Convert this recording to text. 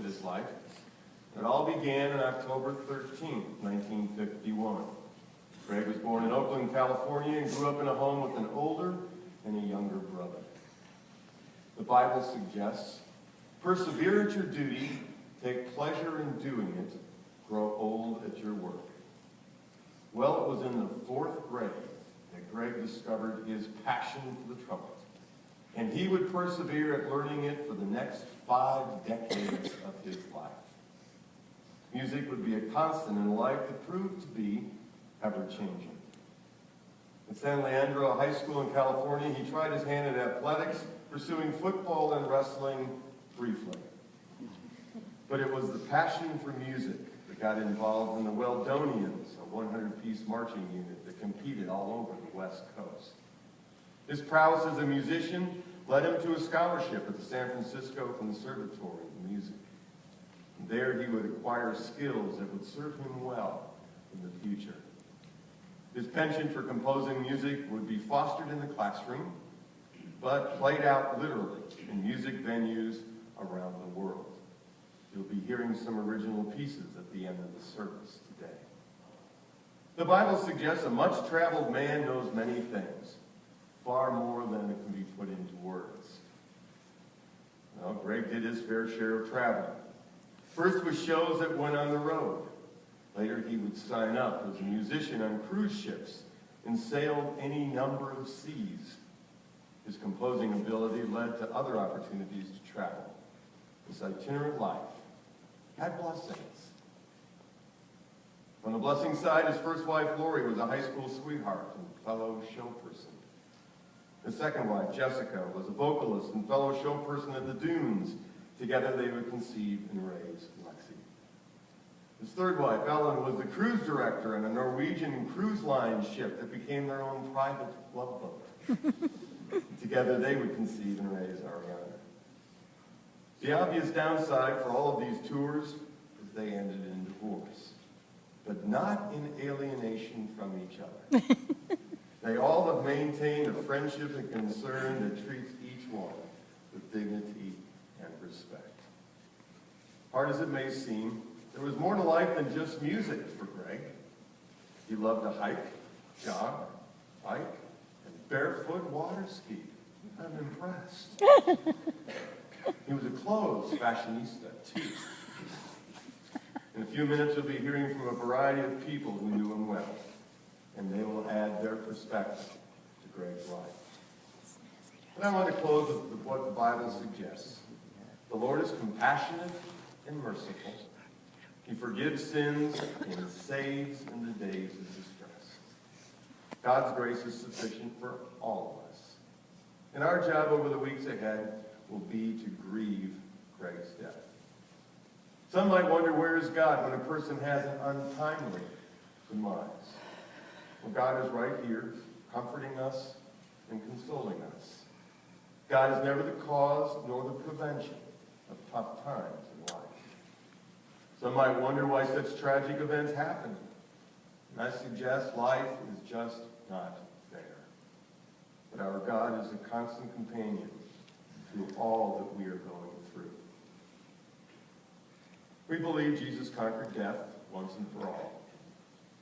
his life. It all began on October 13, 1951. Greg was born in Oakland, California, and grew up in a home with an older and a younger brother. The Bible suggests, persevere at your duty, take pleasure in doing it, grow old at your work. Well, it was in the 4th grade that Greg discovered his passion for the trumpet, and he would persevere at learning it for the next 5 decades of his life. Music would be a constant in a life that proved to be ever-changing. At San Leandro High School in California, he tried his hand at athletics, pursuing football and wrestling briefly. But it was the passion for music that got involved in the Weldonians, a 100-piece marching unit that competed all over the West Coast. His prowess as a musician led him to a scholarship at the San Francisco Conservatory of Music. And there he would acquire skills that would serve him well in the future. His penchant for composing music would be fostered in the classroom, but played out literally in music venues around the world. You'll be hearing some original pieces at the end of the service today. The Bible suggests a much-traveled man knows many things, far more than it can be put into words. Well, Greg did his fair share of traveling. First with shows that went on the road. Later he would sign up as a musician on cruise ships and sailed any number of seas. His composing ability led to other opportunities to travel. This itinerant life had blessings. On the blessing side, his first wife, Lori, was a high school sweetheart and fellow show person. His second wife, Jessica, was a vocalist and fellow show person at the Dunes. Together they would conceive and raise Lexi. His third wife, Ellen, was the cruise director on a Norwegian cruise line ship that became their own private love boat. Together they would conceive and raise Ariana. The obvious downside for all of these tours is they ended in divorce, but not in alienation from each other. They all have maintained a friendship and concern that treats each one with dignity and respect. Hard as it may seem, there was more to life than just music for Greg. He loved to hike, jog, bike, and barefoot water ski. I'm impressed. He was a clothes fashionista, too. In a few minutes, you'll be hearing from a variety of people who knew him well, and they will add their perspective to Greg's life. But I want to close with what the Bible suggests. The Lord is compassionate and merciful. He forgives sins and saves in the days of distress. God's grace is sufficient for all of us. And our job over the weeks ahead will be to grieve Greg's death. Some might wonder, where is God when a person has an untimely demise? Well, God is right here, comforting us and consoling us. God is never the cause nor the prevention of tough times in life. Some might wonder why such tragic events happen. And I suggest life is just not fair. But our God is a constant companion through all that we are going through. We believe Jesus conquered death once and for all.